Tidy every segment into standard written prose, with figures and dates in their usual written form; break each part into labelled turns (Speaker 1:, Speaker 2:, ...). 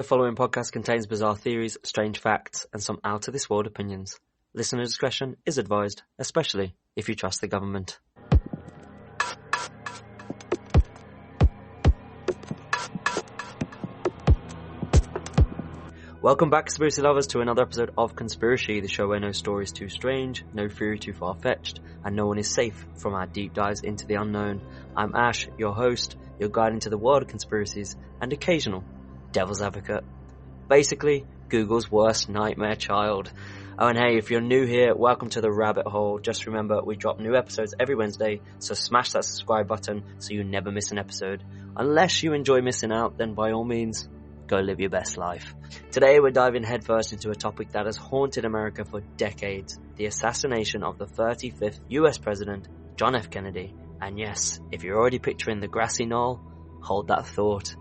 Speaker 1: The following podcast contains bizarre theories, strange facts, and some out-of-this-world opinions. Listener discretion is advised, especially if you trust the government. Welcome back, conspiracy lovers, to another episode of Conspiracy, the show where no story is too strange, no theory too far-fetched, and no one is safe from our deep dives into the unknown. I'm Ash, your host, your guide into the world of conspiracies, and occasional devil's advocate. Basically, Google's worst nightmare child. Oh, and hey, if you're new here, welcome to the rabbit hole. Just remember, we drop new episodes every Wednesday, so smash that subscribe button so you never miss an episode. Unless you enjoy missing out, then by all means, go live your best life. Today we're diving headfirst into a topic that has haunted America for decades, the assassination of the 35th US President, John F. Kennedy. And yes, if you're already picturing the grassy knoll, hold that thought.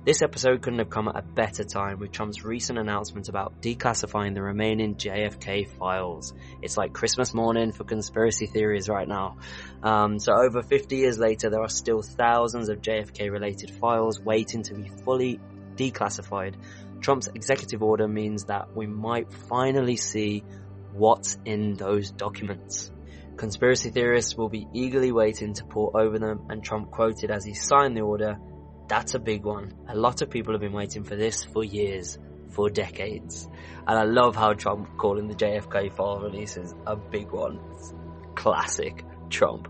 Speaker 1: This episode couldn't have come at a better time with Trump's recent announcement about declassifying the remaining JFK files. It's like Christmas morning for conspiracy theories right now. So over 50 years later, there are still thousands of JFK related files waiting to be fully declassified. Trump's executive order means that we might finally see what's in those documents. Conspiracy theorists will be eagerly waiting to pore over them, and Trump quoted as he signed the order, "That's a big one. A lot of people have been waiting for this for years, for decades." And I love how Trump calling the JFK file releases a big one. It's classic Trump.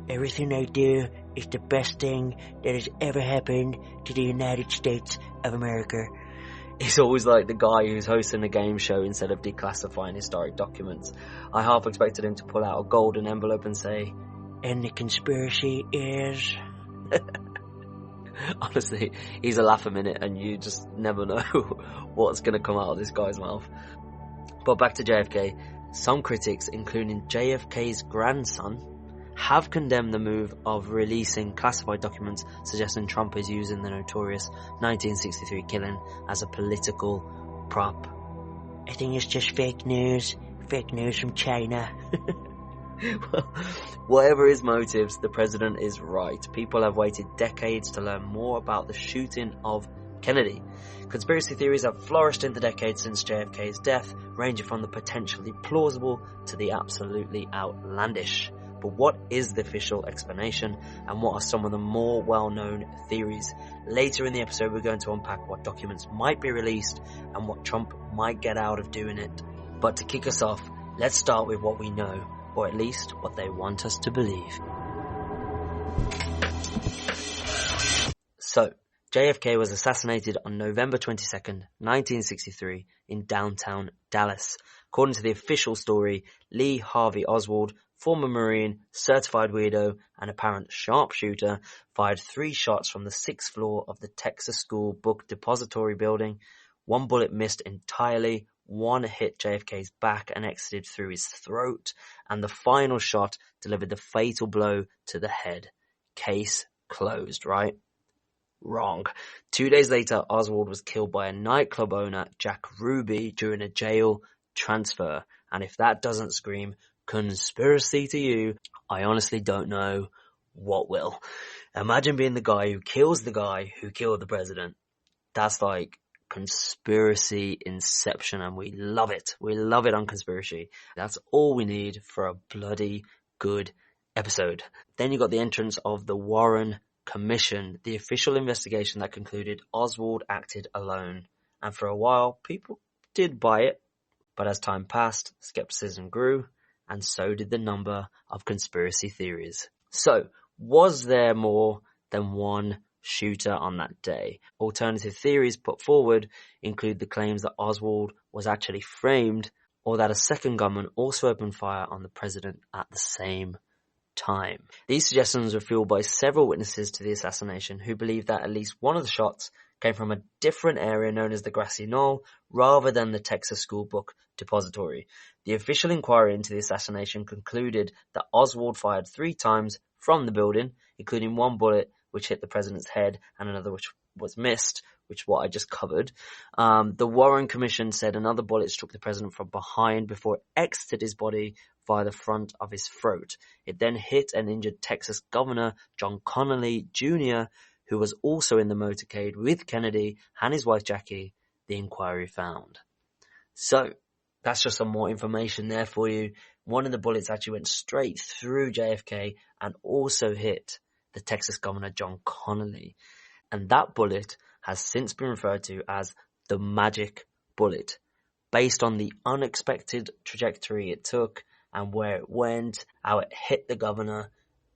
Speaker 1: "Everything they do is the best thing that has ever happened to the United States of America." He's always like the guy who's hosting a game show instead of declassifying historic documents. I half expected him to pull out a golden envelope and say, "And the conspiracy is..." Honestly, he's a laugh a minute and you just never know what's going to come out of this guy's mouth. But back to JFK. Some critics, including JFK's grandson, have condemned the move of releasing classified documents, suggesting Trump is using the notorious 1963 killing as a political prop. "I think it's just fake news from China." Well, whatever his motives, the president is right. People have waited decades to learn more about the shooting of Kennedy. Conspiracy theories have flourished in the decades since JFK's death, ranging from the potentially plausible to the absolutely outlandish. But what is the official explanation, and what are some of the more well-known theories? Later in the episode, we're going to unpack what documents might be released and what Trump might get out of doing it. But to kick us off, let's start with what we know, or at least what they want us to believe. So, JFK was assassinated on November 22nd, 1963 in downtown Dallas. According to the official story, Lee Harvey Oswald, former Marine, certified weirdo, and apparent sharpshooter, fired 3 shots from the 6th floor of the Texas School Book Depository building. 1 bullet missed entirely, 1 hit JFK's back and exited through his throat, and the final shot delivered the fatal blow to the head. Case closed, right? Wrong. 2 days later, Oswald was killed by a nightclub owner, Jack Ruby, during a jail transfer. And if that doesn't scream conspiracy to you, I honestly don't know what will. Imagine being the guy who kills the guy who killed the president. That's like conspiracy inception, and we love it. We love it on Conspiracy. That's all we need for a bloody good episode. Then you got the entrance of the Warren Commission, the official investigation that concluded Oswald acted alone. And for a while, people did buy it. But as time passed, skepticism grew, and so did the number of conspiracy theories. So, was there more than one shooter on that day? Alternative theories put forward include the claims that Oswald was actually framed, or that a second gunman also opened fire on the president at the same time. These suggestions were fueled by several witnesses to the assassination who believed that at least one of the shots came from a different area known as the Grassy Knoll rather than the Texas School Book Depository. The official inquiry into the assassination concluded that Oswald fired 3 times from the building, including 1 bullet which hit the president's head and another which was missed, which what I just covered. The Warren Commission said another bullet struck the president from behind before it exited his body via the front of his throat. It then hit and injured Texas Governor John Connally Jr., who was also in the motorcade with Kennedy and his wife Jackie, the inquiry found. So, that's just some more information there for you. One of the bullets actually went straight through JFK and also hit the Texas governor, John Connally. And that bullet has since been referred to as the magic bullet, based on the unexpected trajectory it took and where it went, how it hit the governor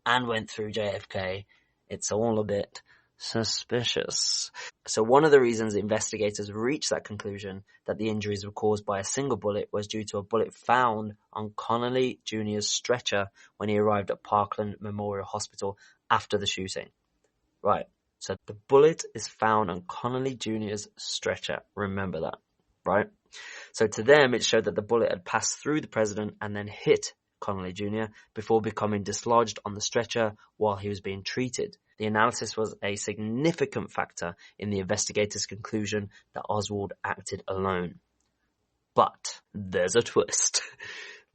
Speaker 1: and went through JFK. It's all a bit suspicious. So one of the reasons investigators reached that conclusion that the injuries were caused by a single bullet was due to a bullet found on Connally Jr.'s stretcher when he arrived at Parkland Memorial Hospital after the shooting. Right, so the bullet is found on Connally Jr.'s stretcher. Remember that, right? So to them, it showed that the bullet had passed through the president and then hit Connally Jr. before becoming dislodged on the stretcher while he was being treated. The analysis was a significant factor in the investigators' conclusion that Oswald acted alone. But there's a twist.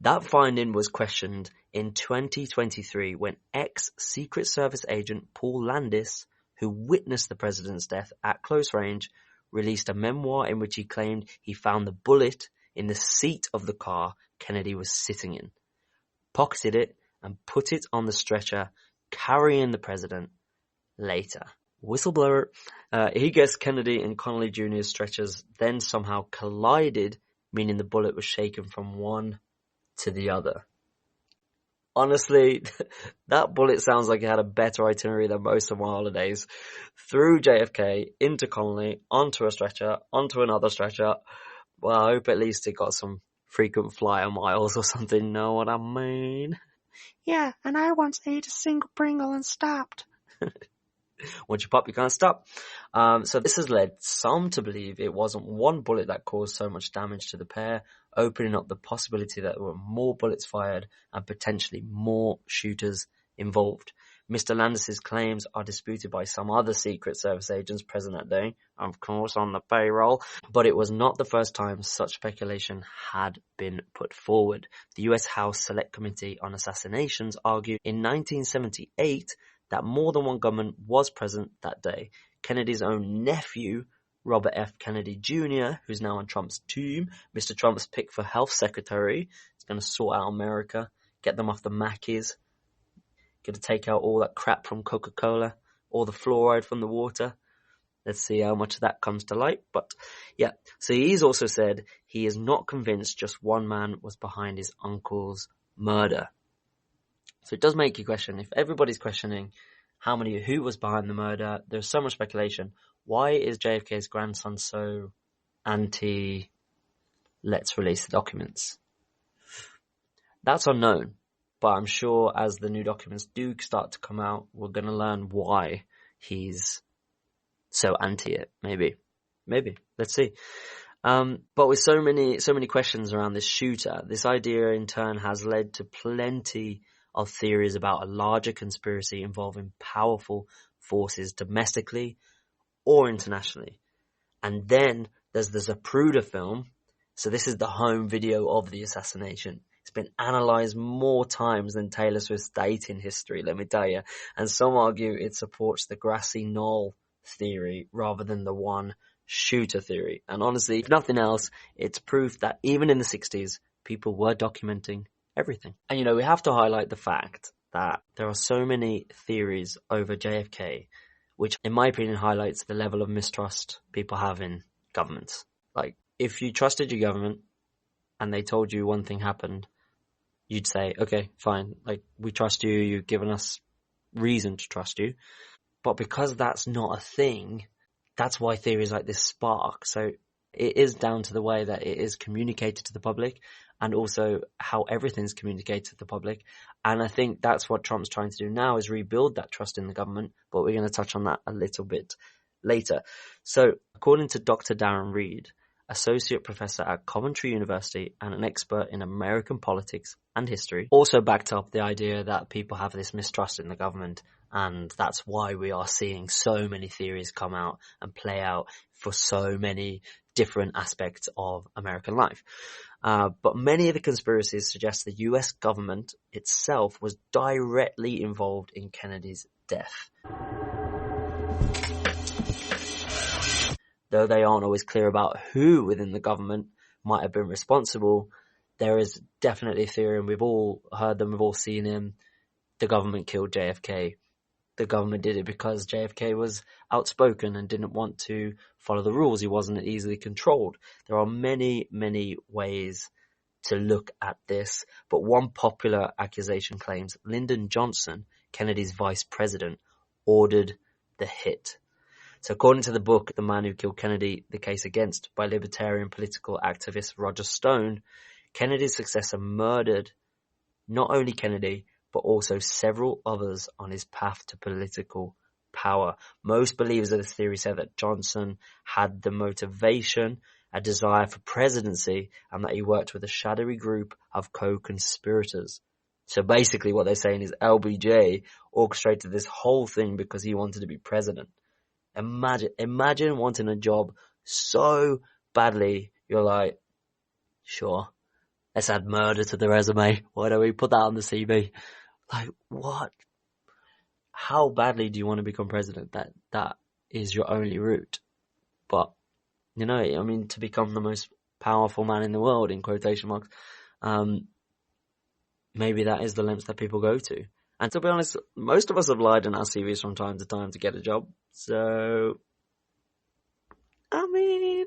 Speaker 1: That finding was questioned in 2023 when ex-Secret Service agent Paul Landis, who witnessed the president's death at close range, released a memoir in which he claimed he found the bullet in the seat of the car Kennedy was sitting in, pocketed it, and put it on the stretcher, carrying the president. Later, whistleblower, he guessed Kennedy and Connally Jr.'s stretchers then somehow collided, meaning the bullet was shaken from one to the other. Honestly, that bullet sounds like it had a better itinerary than most of my holidays. Through JFK, into Connally, onto a stretcher, onto another stretcher. Well, I hope at least it got some frequent flyer miles or something, know what I mean?
Speaker 2: Yeah, and I once ate a single Pringle and stopped.
Speaker 1: Once you pop, you can't stop. So this has led some to believe it wasn't one bullet that caused so much damage to the pair, opening up the possibility that there were more bullets fired and potentially more shooters involved. Mr. Landis's claims are disputed by some other Secret Service agents present that day, of course on the payroll, but it was not the first time such speculation had been put forward. The US House Select Committee on Assassinations argued in 1978 that more than one gunman was present that day. Kennedy's own nephew, Robert F. Kennedy Jr., who's now on Trump's team, Mr. Trump's pick for health secretary, is going to sort out America, get them off the Mackies, going to take out all that crap from Coca-Cola, all the fluoride from the water. Let's see how much of that comes to light. But yeah, so he's also said he is not convinced just one man was behind his uncle's murder. So it does make you question, if everybody's questioning who was behind the murder, there's so much speculation. Why is JFK's grandson so anti, let's release the documents? That's unknown, but I'm sure as the new documents do start to come out, we're going to learn why he's so anti it. Maybe. Let's see. But with so many questions around this shooter, this idea in turn has led to plenty of theories about a larger conspiracy involving powerful forces domestically or internationally. And then there's the Zapruder film. So this is the home video of the assassination. It's been analysed more times than Taylor Swift's dating history, let me tell you. And some argue it supports the grassy knoll theory rather than the one shooter theory. And honestly, if nothing else, it's proof that even in the 60s, people were documenting everything. And we have to highlight the fact that there are so many theories over JFK, which in my opinion highlights the level of mistrust people have in governments. Like, if you trusted your government and they told you one thing happened, you'd say, okay, fine, like, we trust you, you've given us reason to trust you. But because that's not a thing, that's why theories like this spark. So it is down to the way that it is communicated to the public and also how everything's communicated to the public. And I think that's what Trump's trying to do now, is rebuild that trust in the government. But we're going to touch on that a little bit later. So according to Dr. Darren Reed, associate professor at Coventry University and an expert in American politics and history, also backed up the idea that people have this mistrust in the government. And that's why we are seeing so many theories come out and play out for so many different aspects of American life. But many of the conspiracies suggest the US government itself was directly involved in Kennedy's death. though they aren't always clear about who within the government might have been responsible, there is definitely a theory, and we've all heard them, we've all seen him. The government killed JFK. The government did it because JFK was outspoken and didn't want to follow the rules. He wasn't easily controlled. There are many, many ways to look at this, but one popular accusation claims Lyndon Johnson, Kennedy's vice president, ordered the hit. So according to the book, The Man Who Killed Kennedy, The Case Against, by libertarian political activist Roger Stone, Kennedy's successor murdered not only Kennedy, but also several others on his path to political power. Most believers of this theory say that Johnson had the motivation, a desire for presidency, and that he worked with a shadowy group of co-conspirators. So basically what they're saying is LBJ orchestrated this whole thing because he wanted to be president. Imagine wanting a job so badly, you're like, sure, let's add murder to the resume. Why don't we put that on the CV? Like, what? How badly do you want to become president? That is your only route. But, you know, I mean, to become the most powerful man in the world, in quotation marks, maybe that is the lengths that people go to. And to be honest, most of us have lied in our CVs from time to time to get a job. So, I mean...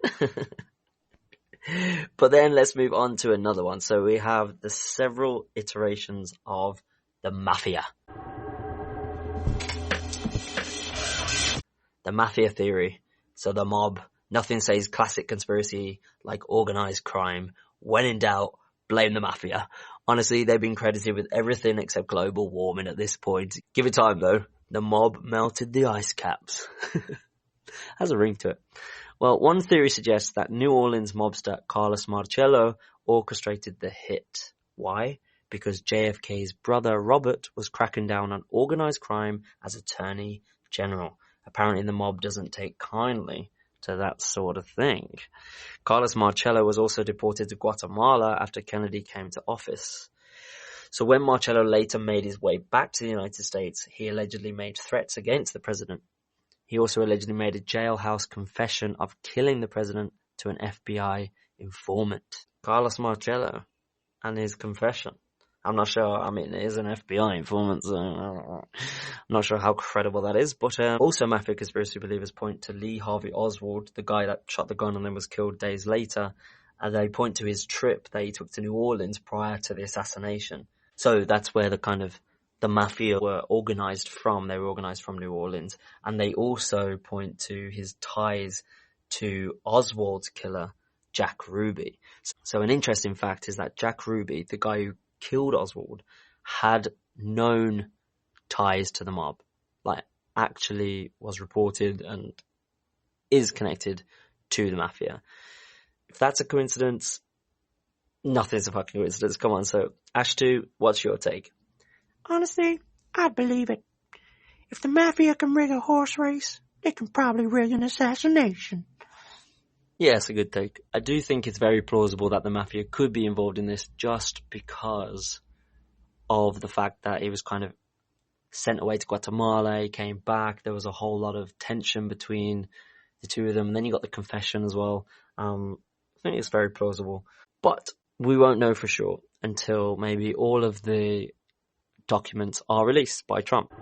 Speaker 1: But then let's move on to another one. So we have the several iterations of the mafia. The mafia theory. So the mob. Nothing says classic conspiracy like organized crime. When in doubt, blame the mafia. Honestly, they've been credited with everything except global warming at this point. Give it time though. The mob melted the ice caps. Has a ring to it. Well, one theory suggests that New Orleans mobster Carlos Marcello orchestrated the hit. Why? Because JFK's brother Robert was cracking down on organized crime as Attorney General. Apparently the mob doesn't take kindly to that sort of thing. Carlos Marcello was also deported to Guatemala after Kennedy came to office. So when Marcello later made his way back to the United States, he allegedly made threats against the president. He also allegedly made a jailhouse confession of killing the president to an FBI informant. Carlos Marcello and his confession. I'm not sure, I mean, it is an FBI informant, so I'm not sure how credible that is. But also mafia conspiracy believers point to Lee Harvey Oswald, the guy that shot the gun and then was killed days later. And they point to his trip that he took to New Orleans prior to the assassination. So that's where the mafia were organized from. They were organized from New Orleans. And they also point to his ties to Oswald's killer, Jack Ruby. So an interesting fact is that Jack Ruby, the guy who killed Oswald, had known ties to the mob. Like, actually was reported and is connected to the mafia. If that's a coincidence, nothing's a fucking coincidence. Come on, so Ashtu, what's your take?
Speaker 2: Honestly, I believe it. If the mafia can rig a horse race, they can probably rig an assassination.
Speaker 1: Yeah, it's a good take. I do think it's very plausible that the mafia could be involved in this just because of the fact that he was kind of sent away to Guatemala, he came back, there was a whole lot of tension between the two of them, and then you got the confession as well. I think it's very plausible. But we won't know for sure until maybe all of the documents are released by Trump.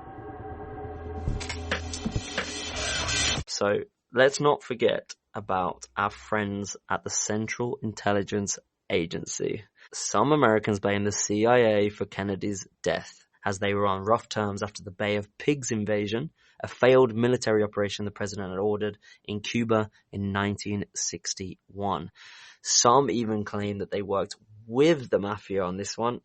Speaker 1: So let's not forget about our friends at the Central Intelligence Agency. Some Americans blame the CIA for Kennedy's death, as they were on rough terms after the Bay of Pigs invasion, a failed military operation the president had ordered in Cuba in 1961. Some even claim that they worked with the mafia on this one.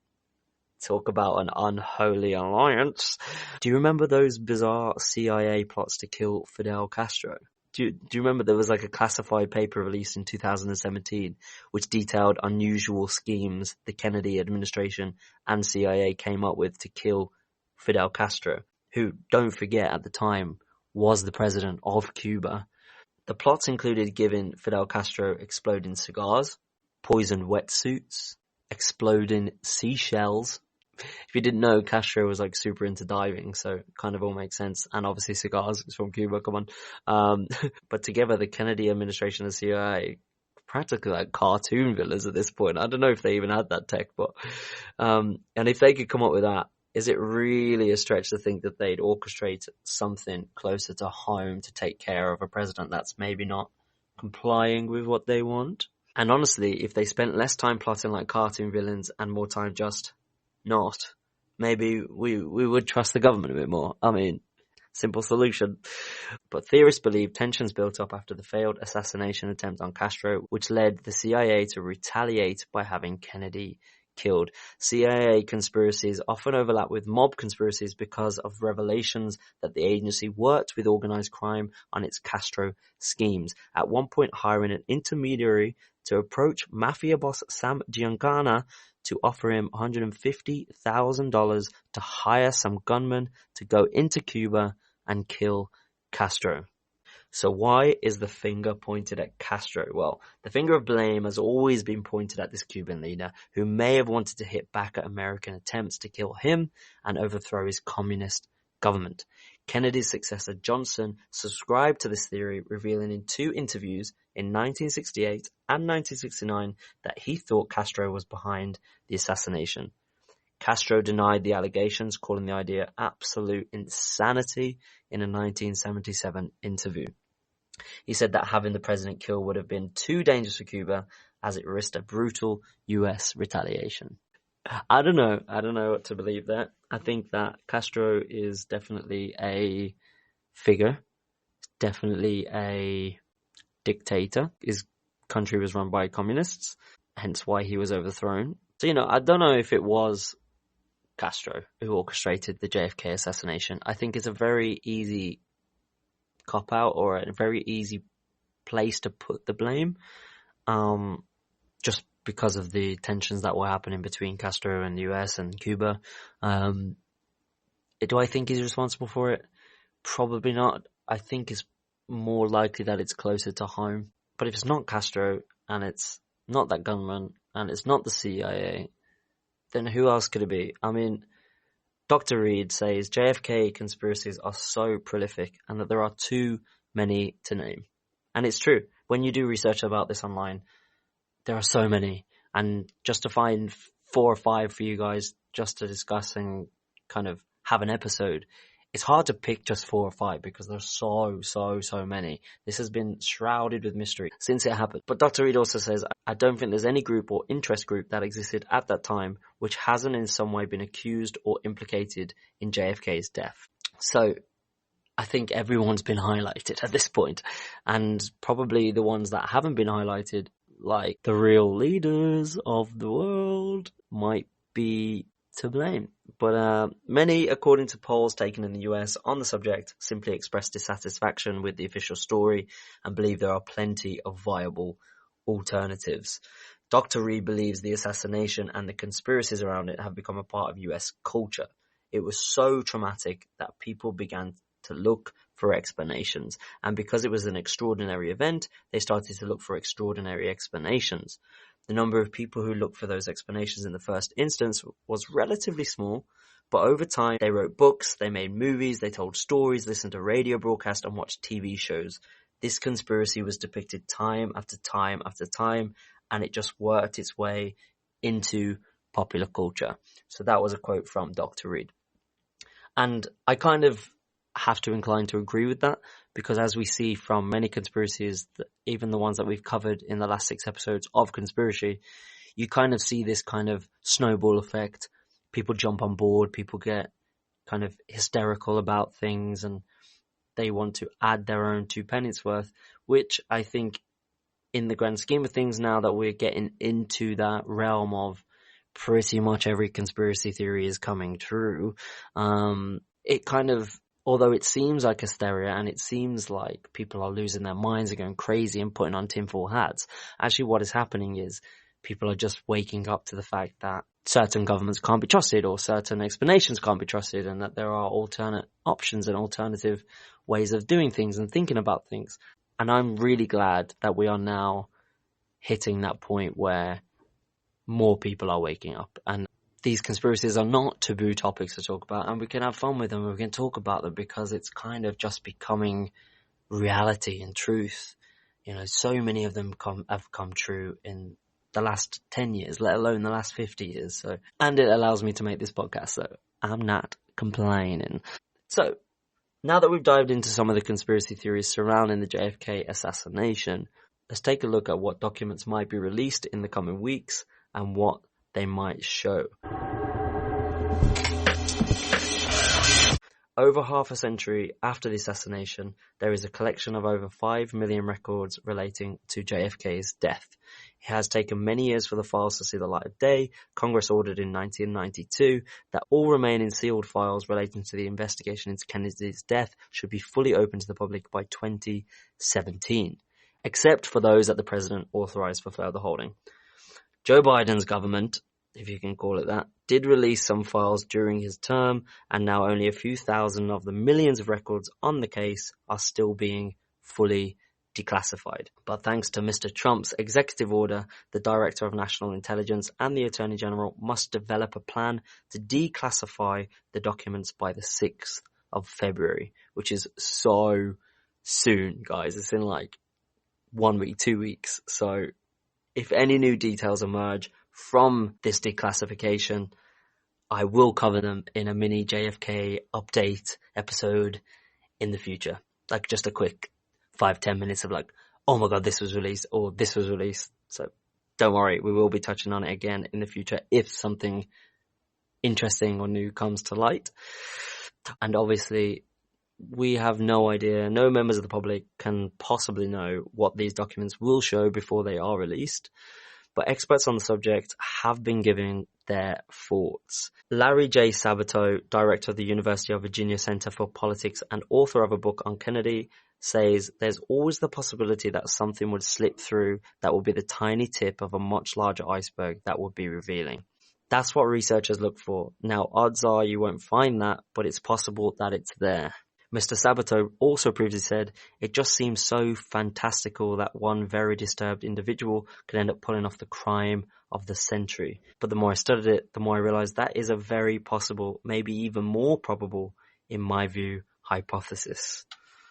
Speaker 1: Talk about an unholy alliance. Do you remember those bizarre CIA plots to kill Fidel Castro? Do you remember there was like a classified paper released in 2017 which detailed unusual schemes the Kennedy administration and CIA came up with to kill Fidel Castro, who, don't forget at the time, was the president of Cuba. The plots included giving Fidel Castro exploding cigars, poisoned wetsuits, exploding seashells, If you didn't know, Castro was like super into diving, so it kind of all makes sense. And obviously cigars, it's from Cuba, come on. But together, the Kennedy administration and CIA, practically like cartoon villains at this point. I don't know if they even had that tech, but, and if they could come up with that, is it really a stretch to think that they'd orchestrate something closer to home to take care of a president that's maybe not complying with what they want? And honestly, if they spent less time plotting like cartoon villains and more time just not, maybe we would trust the government a bit more. I mean, simple solution. But theorists believe tensions built up after the failed assassination attempt on Castro, which led the CIA to retaliate by having Kennedy killed. CIA conspiracies often overlap with mob conspiracies because of revelations that the agency worked with organized crime on its Castro schemes, at one point hiring an intermediary to approach mafia boss Sam Giancana to offer him $150,000 to hire some gunmen to go into Cuba and kill Castro. So why is the finger pointed at Castro? Well, the finger of blame has always been pointed at this Cuban leader who may have wanted to hit back at American attempts to kill him and overthrow his communist government. Kennedy's successor Johnson subscribed to this theory, revealing in 2 interviews in 1968 and 1969 that he thought Castro was behind the assassination. Castro denied the allegations, calling the idea absolute insanity in a 1977 interview. He said that having the president killed would have been too dangerous for Cuba as it risked a brutal US retaliation. I don't know what to believe there. I think that Castro is definitely a figure, definitely a dictator. His country was run by communists, hence why he was overthrown. So, I don't know if it was Castro who orchestrated the JFK assassination. I think it's a very easy cop-out or a very easy place to put the blame, just because of the tensions that were happening between Castro and the US and Cuba. Do I think he's responsible for it? Probably not. I think it's more likely that it's closer to home. But if it's not Castro, and it's not that gunman, and it's not the CIA, then who else could it be? I mean, Dr. Reed says JFK conspiracies are so prolific and that there are too many to name. And it's true. When you do research about this online, there are so many. And just to find 4 or 5 for you guys just to discuss and kind of have an episode, it's hard to pick just 4 or 5 because there's so many. This has been shrouded with mystery since it happened. But Dr. Reed also says, I don't think there's any group or interest group that existed at that time which hasn't in some way been accused or implicated in JFK's death. So I think everyone's been highlighted at this point, and probably the ones that haven't been highlighted, like the real leaders of the world, might be to blame. But many, according to polls taken in the US on the subject, simply expressed dissatisfaction with the official story and believe there are plenty of viable alternatives. Dr. Reed believes the assassination and the conspiracies around it have become a part of US culture. It was so traumatic that people began to look for explanations, and because it was an extraordinary event, they started to look for extraordinary explanations. The number of people who looked for those explanations in the first instance was relatively small, but over time they wrote books, they made movies, they told stories, listened to radio broadcasts, and watched TV shows. This conspiracy was depicted time after time after time, and it just worked its way into popular culture. So that was a quote from Dr. Reed. And I kind of have to incline to agree with that, because as we see from many conspiracies, even the ones that we've covered in the last 6 episodes of conspiracy, you kind of see this kind of snowball effect. People jump on board, people get kind of hysterical about things, and they want to add their own 2 pennies worth, which I think in the grand scheme of things, now that we're getting into that realm of pretty much every conspiracy theory is coming true, it kind of, although it seems like hysteria and it seems like people are losing their minds and going crazy and putting on tinfoil hats, actually what is happening is people are just waking up to the fact that certain governments can't be trusted or certain explanations can't be trusted, and that there are alternate options and alternative ways of doing things and thinking about things. And I'm really glad that we are now hitting that point where more people are waking up. And these conspiracies are not taboo topics to talk about, and we can have fun with them, and we can talk about them because it's kind of just becoming reality and truth. You know, so many of them have come true in the last 10 years, let alone the last 50 years. So, and it allows me to make this podcast, so I'm not complaining. So, now that we've dived into some of the conspiracy theories surrounding the JFK assassination, let's take a look at what documents might be released in the coming weeks and what they might show. Over half a century after the assassination, there is a collection of over 5 million records relating to JFK's death. It has taken many years for the files to see the light of day. Congress ordered in 1992 that all remaining sealed files relating to the investigation into Kennedy's death should be fully open to the public by 2017, except for those that the president authorized for further holding. Joe Biden's government, if you can call it that, did release some files during his term, and now only a few thousand of the millions of records on the case are still being fully declassified. But thanks to Mr. Trump's executive order, the Director of National Intelligence and the Attorney General must develop a plan to declassify the documents by the 6th of February, which is so soon, guys. It's in like 1 week, 2 weeks. So if any new details emerge from this declassification, I will cover them in a mini JFK update episode in the future. Like just a quick 5-10 minutes of like, oh my god, this was released, or this was released. So don't worry, we will be touching on it again in the future if something interesting or new comes to light. And obviously, we have no idea, no members of the public can possibly know what these documents will show before they are released. But experts on the subject have been giving their thoughts. Larry J. Sabato, director of the University of Virginia Center for Politics and author of a book on Kennedy, says there's always the possibility that something would slip through that will be the tiny tip of a much larger iceberg that would be revealing. That's what researchers look for. Now, odds are you won't find that, but it's possible that it's there. Mr. Sabato also previously said, it just seems so fantastical that one very disturbed individual could end up pulling off the crime of the century. But the more I studied it, the more I realized that is a very possible, maybe even more probable, in my view, hypothesis.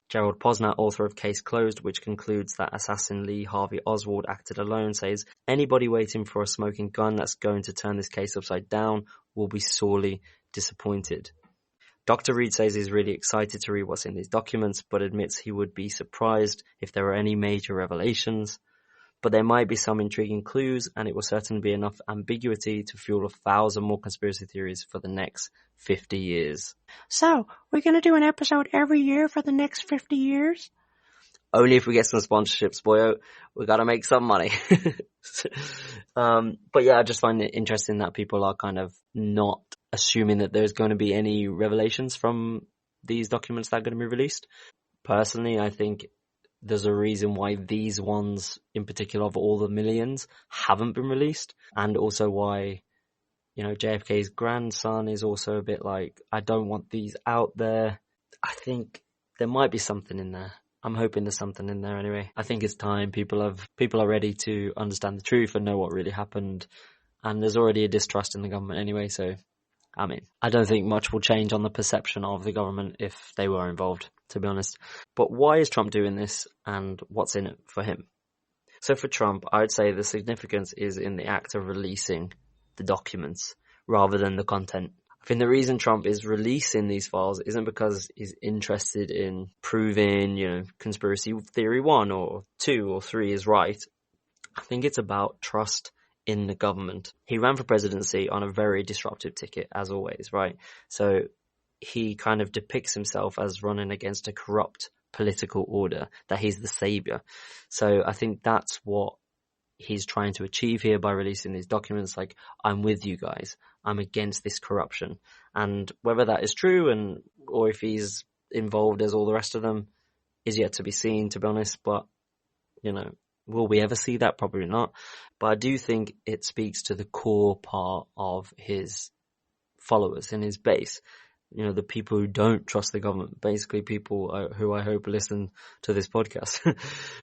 Speaker 1: Gerald Posner, author of Case Closed, which concludes that assassin Lee Harvey Oswald acted alone, says, anybody waiting for a smoking gun that's going to turn this case upside down will be sorely disappointed. Dr. Reed says he's really excited to read what's in these documents, but admits he would be surprised if there were any major revelations. But there might be some intriguing clues, and it will certainly be enough ambiguity to fuel 1,000 more conspiracy theories for the next 50 years.
Speaker 2: So, we're going to do an episode every year for the next 50 years?
Speaker 1: Only if we get some sponsorships, boyo. We got to make some money. But yeah, I just find it interesting that people are kind of not assuming that there's going to be any revelations from these documents that are going to be released. Personally, I think there's a reason why these ones in particular of all the millions haven't been released, and also why, you know, JFK's grandson is also a bit like, I don't want these out there. I think there might be something in there. I'm hoping there's something in there anyway. I think it's time. People are ready to understand the truth and know what really happened. And there's already a distrust in the government anyway, so I mean, I don't think much will change on the perception of the government if they were involved, to be honest. But why is Trump doing this, and what's in it for him? So for Trump, I would say the significance is in the act of releasing the documents rather than the content. I think the reason Trump is releasing these files isn't because he's interested in proving, you know, conspiracy theory 1 or 2 or 3 is right. I think it's about trust in the government. He ran for presidency on a very disruptive ticket, as always, right? So he kind of depicts himself as running against a corrupt political order, that he's the savior. So I think that's what he's trying to achieve here by releasing these documents. Like, I'm with you guys. I'm against this corruption. And whether that is true or if he's involved as all the rest of them is yet to be seen, to be honest. But, you know, will we ever see that? Probably not. But I do think it speaks to the core part of his followers and his base. You know, the people who don't trust the government, basically people who I hope listen to this podcast.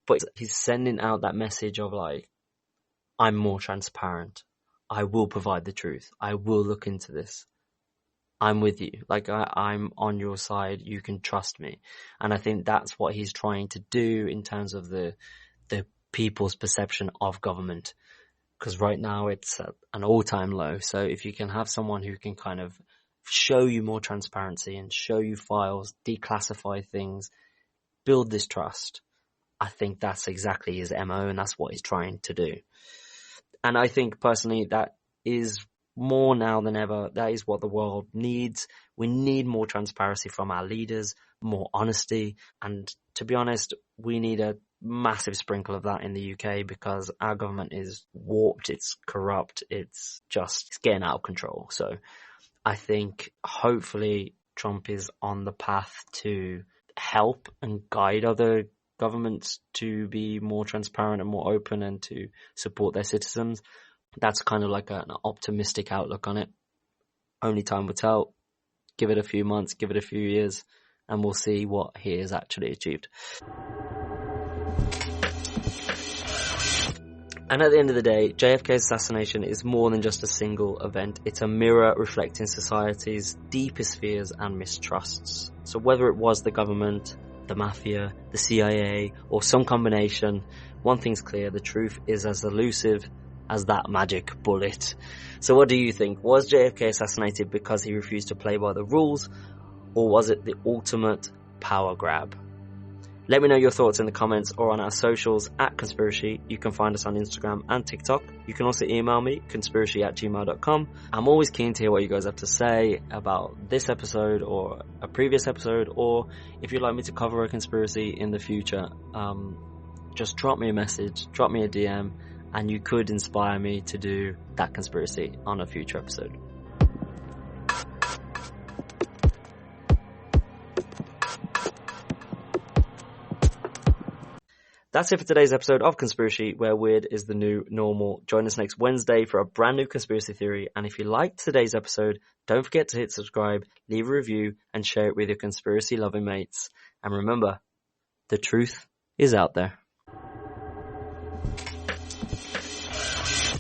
Speaker 1: But he's sending out that message of like, I'm more transparent. I will provide the truth. I will look into this. I'm with you. Like, I'm on your side. You can trust me. And I think that's what he's trying to do in terms of the people's perception of government. Because right now it's at an all-time low. So if you can have someone who can kind of show you more transparency and show you files, declassify things, build this trust, I think that's exactly his MO, and that's what he's trying to do. And I think personally that is more now than ever. That is what the world needs. We need more transparency from our leaders, more honesty. And to be honest, we need a massive sprinkle of that in the UK, because our government is warped, it's corrupt, it's getting out of control. So I think hopefully Trump is on the path to help and guide other governments to be more transparent and more open and to support their citizens. That's kind of like an optimistic outlook on it. Only time will tell. Give it a few months, give it a few years, and we'll see what he has actually achieved. And at the end of the day, JFK's assassination is more than just a single event. It's a mirror reflecting society's deepest fears and mistrusts. So whether it was the government, the mafia, the CIA, or some combination, one thing's clear: the truth is as elusive as that magic bullet. So what do you think? Was JFK assassinated because he refused to play by the rules, or was it the ultimate power grab? Let me know your thoughts in the comments or on our socials at Conspiracy. You can find us on Instagram and TikTok. You can also email me, conspiracy@gmail.com. I'm always keen to hear what you guys have to say about this episode or a previous episode, or if you'd like me to cover a conspiracy in the future, just drop me a message, drop me a DM, and you could inspire me to do that conspiracy on a future episode. That's it for today's episode of Conspiracy, where weird is the new normal. Join us next Wednesday for a brand new conspiracy theory. And if you liked today's episode, don't forget to hit subscribe, leave a review, and share it with your conspiracy loving mates. And remember, the truth is out there.